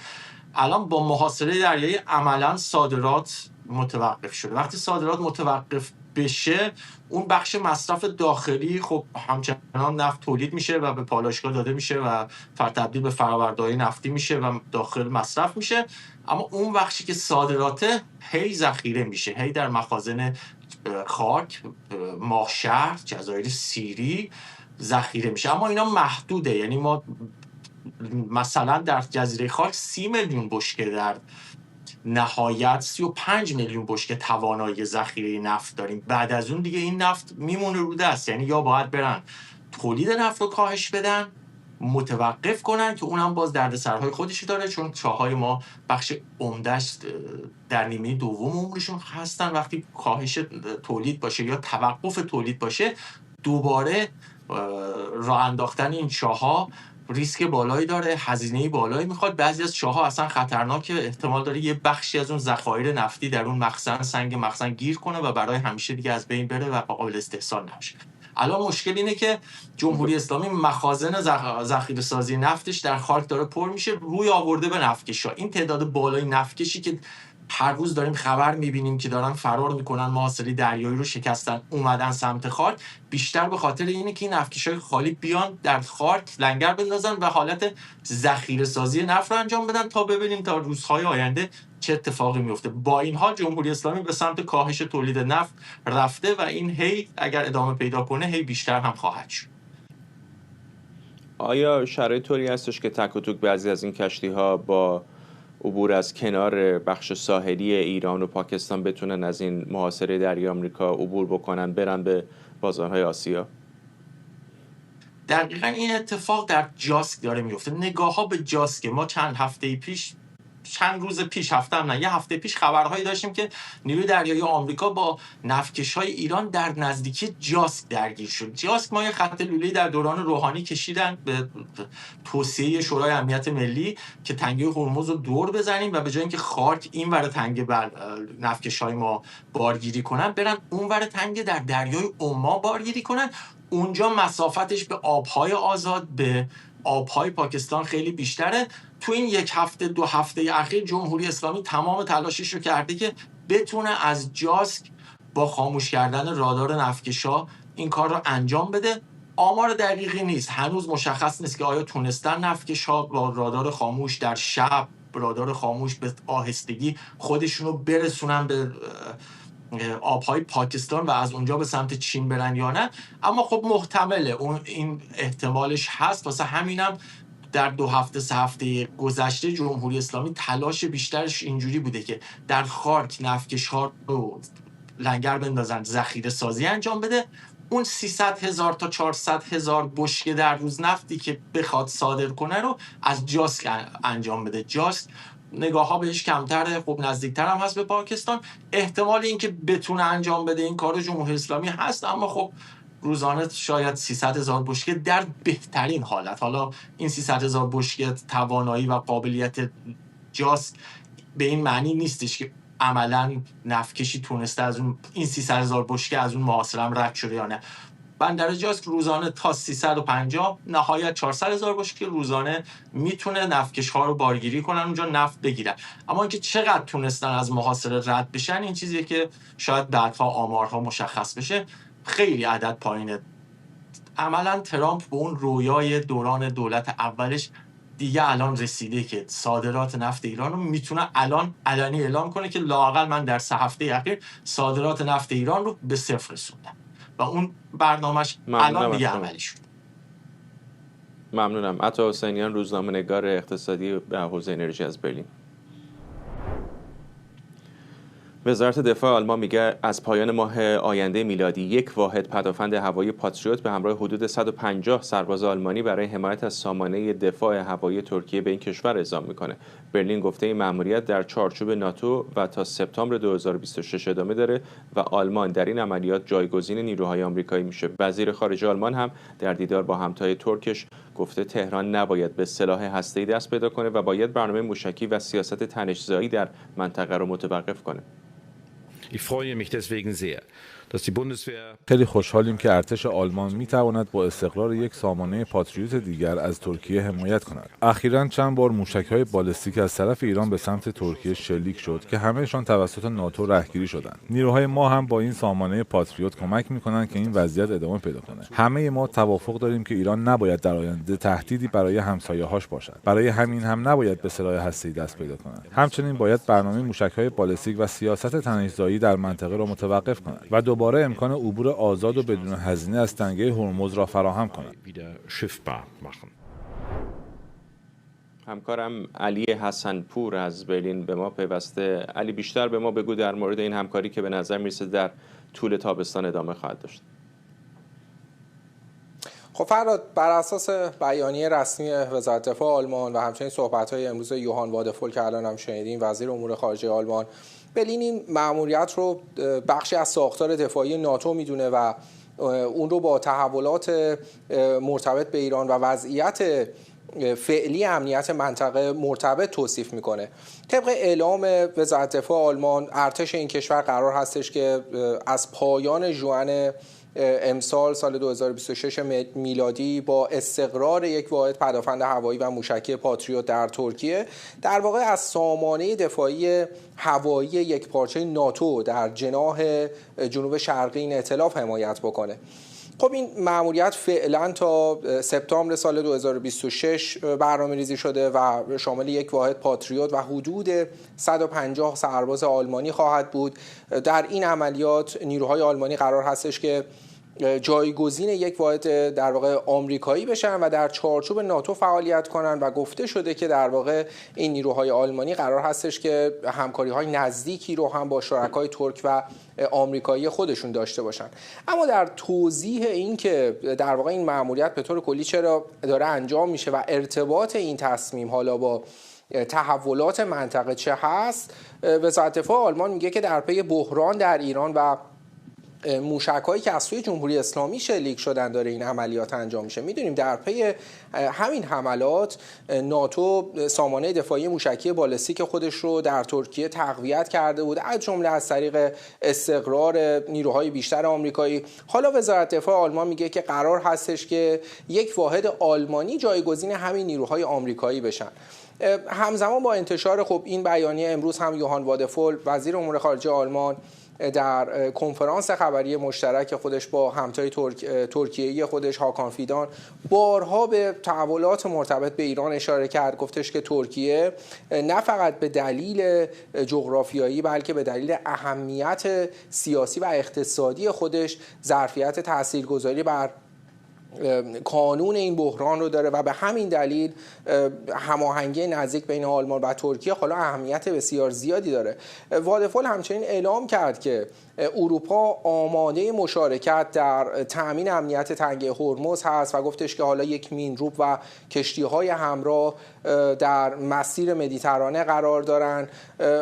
الان با محاصره دریایی عملاً صادرات متوقف شده. وقتی صادرات متوقف بشه، اون بخش مصرف داخلی خب همچنان نفت تولید میشه و به پالایشگاه داده میشه و تبدیل به فرآورده‌های نفتی میشه و داخل مصرف میشه. اما اون بخشی که صادراته هی ذخیره میشه، هی در مخازن خاک، ماهشهر، جزایر سیری ذخیره میشه. اما اینا محدوده. یعنی ما مثلا در جزیره خاک 30 میلیون بشکه، در نهایت 35 میلیون بشکه توانایی ذخیره نفت داریم. بعد از اون دیگه این نفت میمونه رو دست. یعنی یا باید برن تولید نفت رو کاهش بدن، متوقف کنن که اونم باز دردسرهای خودشی داره، چون چاهای ما بخش عمده‌اش در نیمه دوم عمرشون هستن. وقتی کاهش تولید باشه یا توقف تولید باشه، دوباره راه انداختن این چاها ریسک بالایی داره، هزینه بالایی میخواد. بعضی از چاها اصلا خطرناکه، احتمال داره یه بخشی از اون ذخایر نفتی در اون سنگ مخزن گیر کنه و برای همیشه دیگه از بین بره و قابل استحصال نشه. الان مشکل اینه که جمهوری اسلامی مخازن ذخیره سازی نفتش در خارک داره پر میشه، روی آورده به نفتکشا. این تعداد بالای نفتکشی که هر روز داریم خبر میبینیم که دارن فرار میکنن، محاصره دریایی رو شکستن، اومدن سمت خارک، بیشتر به خاطر اینه که این نفتکشای خالی بیان در خارک لنگر بندازن و حالت ذخیره سازی نفت رو انجام بدن تا ببینیم تا روزهای آینده چه اتفاقی میفته. با این حال جمهوری اسلامی به سمت کاهش تولید نفت رفته و این هی اگر ادامه پیدا کنه هی بیشتر هم خواهد شد. آیا شرایط طوری هستش که تک و توک بعضی از این کشتی‌ها با عبور از کنار بخش ساحلی ایران و پاکستان بتونن از این محاصره دریایی آمریکا عبور بکنن، برن به بازارهای آسیا؟ دقیقاً این اتفاق در جاسک داره میفته. نگاه ها به جاسک، ما چند روز پیش یه هفته پیش خبرهایی داشتیم که نیروی دریایی آمریکا با نفتکش‌های ایران در نزدیکی جاسک درگیر شد. جاسک ما یه خط لوله‌ای در دوران روحانی کشیدن به توصیه شورای امنیت ملی که تنگه هرمز رو دور بزنیم و به جای اینکه خارک این ور تنگه بر نفتکش‌های ما بارگیری کنن، برن اون ور تنگه در دریای عمان بارگیری کنن. اونجا مسافتش به آبهای آزاد، به آبهای پاکستان خیلی بیشتره. تو این یک هفته دو هفته اخیر جمهوری اسلامی تمام تلاشش رو کرده که بتونه از جاسک با خاموش کردن رادار نفتکشا این کار رو انجام بده. آمار دقیقی نیست، هنوز مشخص نیست که آیا تونستن نفتکشا با رادار خاموش در شب، رادار خاموش به آهستگی خودشون رو برسونن به آبهای پاکستان و از اونجا به سمت چین برن یا نه. اما خب محتمله، این احتمالش هست. واسه همینم در 2 هفته 3 هفته گذشته جمهوری اسلامی تلاش بیشترش اینجوری بوده که در خارک نفتکش‌ها رو لنگر بندازن، ذخیره سازی انجام بده. اون 300,000 تا 400,000 بشکه در روز نفتی که بخواد صادر کنه رو از جاسک انجام بده. جاسک نگاه ها بهش کمتره، خب نزدیکتر هم هست به پاکستان. احتمال اینکه بتونه انجام بده این کار جمهوری اسلامی هست، اما خب روزانه شاید 300,000 بشکه در بهترین حالت. حالا این 300,000 بشکه توانایی و قابلیت جاسک به این معنی نیستش که عملاً نفتکشی تونسته از اون این 300,000 بشکه از اون محاصره هم رد شده یا نه. بندر جاسک روزانه تا 350 نهایت 400,000 بشکه روزانه میتونه نفتکش ها رو بارگیری کنن، اونجا نفت بگیرن. اما اینکه چقدر تونستن از محاصره رد بشن این چیزیه که شاید بعدها آمارها مشخص بشه. خیلی عدد پایینه. عملاً ترامپ به اون رویای دوران دولت اولش دیگه الان رسیده که صادرات نفت ایران رو میتونه الان علنی اعلام کنه که لااقل من در 3 هفته اخیر صادرات نفت ایران رو به صفر رسوندم و اون برنامه‌اش الان دیگه عملی شد. ممنونم. عطا حسینیان، روزنامه‌نگار اقتصادی به حوزه انرژی از برلین. وزارت دفاع آلمان میگه از پایان ماه آینده میلادی 1 واحد پدافند هوایی پاتریوت به همراه حدود 150 سرباز آلمانی برای حمایت از سامانه دفاع هوایی ترکیه به این کشور اعزام میکنه. برلین گفته این مأموریت در چارچوب ناتو و تا سپتامبر 2026 ادامه داره و آلمان در این عملیات جایگزین نیروهای آمریکایی میشه. وزیر خارجه آلمان هم در دیدار با همتای ترکش گفته تهران نباید به سلاح هسته‌ای دست پیدا کنه و باید برنامه موشکی و سیاست تنش‌زایی در منطقه رو متوقف کنه. Ich freue mich deswegen sehr, dass die Bundeswehr خیلی خوشحالیم که ارتش آلمان میتواند با استقرار یک سامانه پاتریوت دیگر از ترکیه حمایت کند. اخیراً چند بار موشک‌های بالستیک از طرف ایران به سمت ترکیه شلیک شد که همه‌شان توسط ناتو رهگیری شدند. نیروهای ما هم با این سامانه پاتریوت کمک می‌کنند که این وضعیت ادامه پیدا کند. همه ما توافق داریم که ایران نباید در آینده تهدیدی برای همسایه‌هاش باشد. برای همین هم نباید به سلاح هسته‌ای دست پیدا کند. همچنین باید برنامه موشک‌های بالستیک و سیاست تنش‌زایی در منطقه را متوقف کند و دوباره امکان عبور آزاد و بدون هزینه از تنگه هرمز را فراهم کند. همکارم علی حسنپور از برلین به ما پیوسته. علی، بیشتر به ما بگو در مورد این همکاری که به نظر میرسه در طول تابستان ادامه خواهد داشت. خب فراد، بر اساس بیانیه رسمی وزارت دفاع آلمان و همچنین صحبت‌های امروز یوهان وادفول که الان هم شنیدیم، وزیر امور خارجه آلمان، برلین این مأموریت رو بخشی از ساختار دفاعی ناتو میدونه و اون رو با تحولات مرتبط به ایران و وضعیت فعلی امنیت منطقه مرتبط توصیف میکنه. طبق اعلام وزارت دفاع آلمان، ارتش این کشور قرار هستش که از پایان ژوئن امسال سال 2026 میلادی با استقرار یک واحد پدافند هوایی و موشکی پاتریوت در ترکیه در واقع از سامانه دفاعی هوایی یک پارچه ناتو در جناح جنوب شرقی این ائتلاف حمایت بکنه. خب این مأموریت فعلا تا سپتامبر سال 2026 برنامه‌ریزی شده و شامل یک واحد پاتریوت و حدود 150 سرباز آلمانی خواهد بود. در این عملیات نیروهای آلمانی قرار هستش که جایگزین یک واحد در واقع آمریکایی بشن و در چارچوب ناتو فعالیت کنن و گفته شده که در واقع این نیروهای آلمانی قرار هستش که همکاری‌های نزدیکی رو هم با شرکای ترک و آمریکایی خودشون داشته باشن. اما در توضیح این که در واقع این مأموریت به طور کلی چرا داره انجام میشه و ارتباط این تصمیم حالا با تحولات منطقه چه هست، وزارت دفاع آلمان میگه که در پی بحران در ایران و موشک‌هایی که از سوی جمهوری اسلامی شلیک شدن داره این عملیات انجام میشه. میدونیم در پی همین حملات ناتو سامانه دفاعی موشکی بالستیک خودش رو در ترکیه تقویت کرده بود، از جمله از طریق استقرار نیروهای بیشتر آمریکایی. حالا وزارت دفاع آلمان میگه که قرار هستش که یک واحد آلمانی جایگزین همین نیروهای آمریکایی بشن. همزمان با انتشار خب این بیانیه، امروز هم یوهان وادفول وزیر امور خارجه آلمان در کنفرانس خبری مشترک خودش با همتای ترکیه‌ای خودش هاکان فیدان بارها به تحولات مرتبط به ایران اشاره کرد. گفتش که ترکیه نه فقط به دلیل جغرافیایی بلکه به دلیل اهمیت سیاسی و اقتصادی خودش ظرفیت تاثیرگذاری بر کانون این بحران رو داره و به همین دلیل هماهنگی نزدیک بین آلمان و ترکیه حالا اهمیت بسیار زیادی داره. وادفول همچنین اعلام کرد که اروپا آماده مشارکت در تأمین امنیت تنگه هرمز هست و گفتش که حالا یک مینروب و کشتی‌های همراه در مسیر مدیترانه قرار دارن.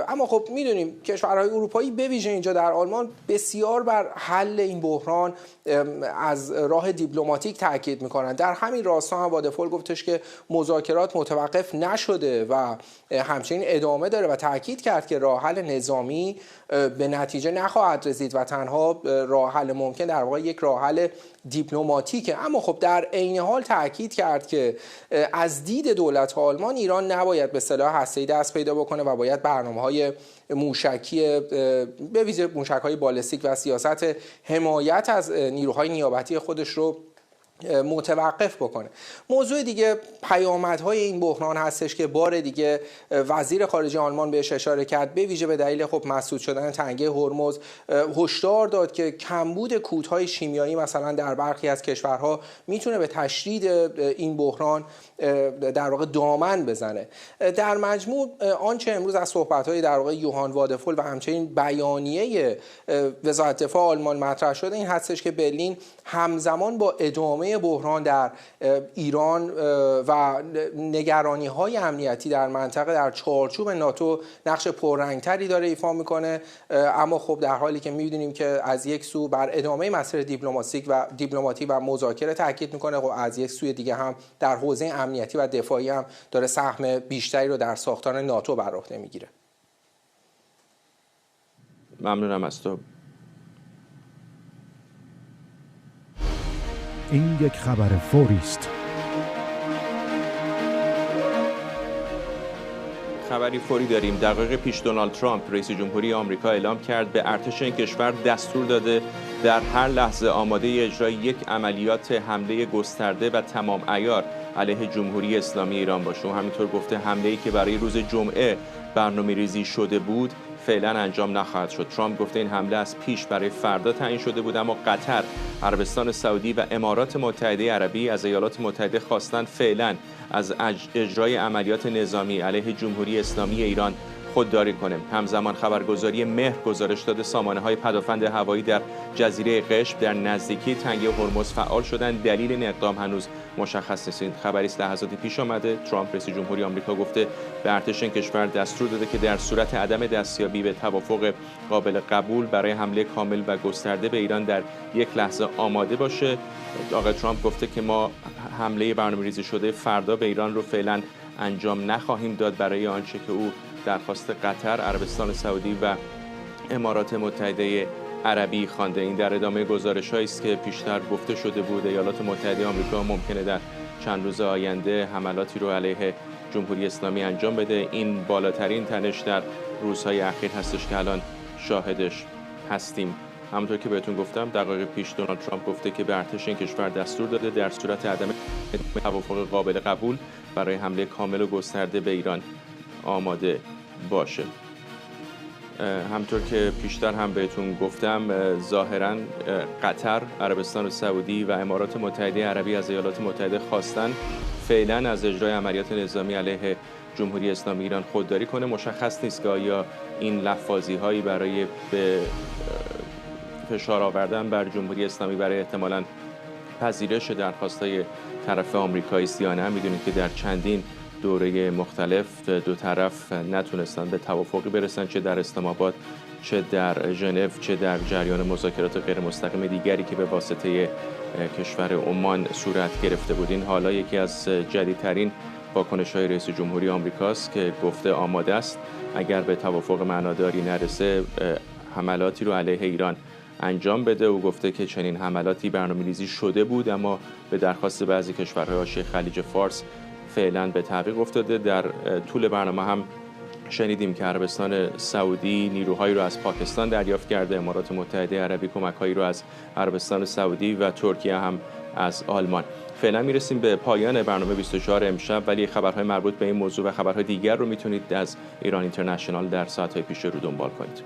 اما خب میدونیم کشورهای اروپایی به ویژه اینجا در آلمان بسیار بر حل این بحران از راه دیپلماتیک تاکید میکنن. در همین راستا هم وادفول گفتش که مذاکرات متوقف نشده و همچنین ادامه داره و تاکید کرد که راه حل نظامی به نتیجه نخواهد رسید و تنها راه حل ممکن در واقع یک راه حل دیپلماتیکه. اما خب در عین حال تاکید کرد که از دید دولت آلمان ایران نباید به سلاح هسته‌ای دست پیدا بکنه و باید برنامه‌های موشکی به ویژه موشک‌های بالستیک و سیاست حمایت از نیروهای نیابتی خودش رو متوقف بکنه. موضوع دیگه پیامدهای این بحران هستش که بار دیگه وزیر خارجه آلمان بهش اشاره کرد، به ویژه به دلیل خب مسدود شدن تنگه هرمز هشدار داد که کمبود کودهای شیمیایی مثلا در برخی از کشورها میتونه به تشدید این بحران در واقع دامن بزنه. در مجموع آنچه امروز از صحبت‌های در واقع یوهان وادفول و همچنین بیانیه وزارت دفاع آلمان مطرح شده این هستش که برلین همزمان با ادامه بحران در ایران و نگرانی‌های امنیتی در منطقه در چارچوب ناتو نقش پررنگتری داره ایفا میکنه. اما خب در حالی که می‌دونیم که از یک سو بر ادامه مسیر دیپلماتیک و مذاکره تاکید میکنه، خب از یک سوی دیگه هم در حوزه امنیتی و دفاعی هم داره سهم بیشتری رو در ساختار ناتو بر عهده میگیره. ممنونم از تو. این یک خبر فوری است. خبری فوری داریم. دقایق پیش دونالد ترامپ رئیس جمهوری آمریکا اعلام کرد به ارتش این کشور دستور داده در هر لحظه آماده اجرای یک عملیات حمله گسترده و تمام عیار علیه جمهوری اسلامی ایران باشه. و همینطور گفته حمله‌ای که برای روز جمعه برنامه‌ریزی شده بود فعلا انجام نخواهد شد. ترامپ گفته این حمله از پیش برای فردا تعیین شده بود، اما قطر، عربستان سعودی و امارات متحده عربی از ایالات متحده خواستند فعلا از اجرای عملیات نظامی علیه جمهوری اسلامی ایران خودداری کنه. همزمان خبرگزاری مهر گزارش داده سامانه‌های پدافند هوایی در جزیره قشم در نزدیکی تنگه هرمز فعال شدند. دلیل این اقدام هنوز مشخص نیست. این خبری است لحظاتی پیش آمده. ترامپ رئیس جمهوری آمریکا گفته به ارتش این کشور دستور داده که در صورت عدم دستیابی به توافق قابل قبول برای حمله کامل و گسترده به ایران در یک لحظه آماده باشه. آقای ترامپ گفته که ما حمله برنامه‌ریزی شده فردا به ایران رو فعلا انجام نخواهیم داد، برای آنچه که او درخواست قطر، عربستان سعودی و امارات متحده عربی خوانده. این در ادامه گزارش‌هایی است که پیشتر گفته شده بود ایالات متحده آمریکا ممکنه در چند روز آینده حملاتی رو علیه جمهوری اسلامی انجام بده. این بالاترین تنش در روزهای اخیر هستش که الان شاهدش هستیم. همونطور که بهتون گفتم دقایق پیش دونالد ترامپ گفته که به ارتش این کشور دستور داده در صورت عدم توافق قابل قبول برای حمله کامل و گسترده به ایران آماده باشه. همطور که پیشتر هم بهتون گفتم ظاهراً قطر، عربستان سعودی و امارات متحده عربی از ایالات متحده خواستن فعلا از اجرای عملیات نظامی علیه جمهوری اسلامی ایران خودداری کنه. مشخص نیست که آیا این لفاظی هایی برای به فشار آوردن بر جمهوری اسلامی برای احتمالاً پذیرش درخواست‌های طرف آمریکایی است یا نه. می‌دونید که در چندین دوره مختلف دو طرف نتونستن به توافقی برسن، چه در اسلام آباد، چه در ژنو، چه در جریان مذاکرات غیر مستقیم دیگری که به واسطه کشور عمان صورت گرفته بود. این حالا یکی از جدیدترین واکنش‌های رئیس جمهوری آمریکاست که گفته آماده است اگر به توافق معناداری نرسه حملاتی رو علیه ایران انجام بده. او گفته که چنین حملاتی برنامه‌ریزی شده بود، اما به درخواست بعضی کشورهای حاشیه خلیج فارس فعلا به تعویق افتاده. در طول برنامه هم شنیدیم که عربستان سعودی نیروهایی رو از پاکستان دریافت کرده، امارات متحده عربی کمک‌هایی رو از عربستان سعودی و ترکیه هم از آلمان. فعلا میرسیم به پایان برنامه 24 امشب، ولی خبرهای مربوط به این موضوع و خبرهای دیگر رو میتونید از ایران اینترنشنال در ساعت‌های پیش رو دنبال کنید.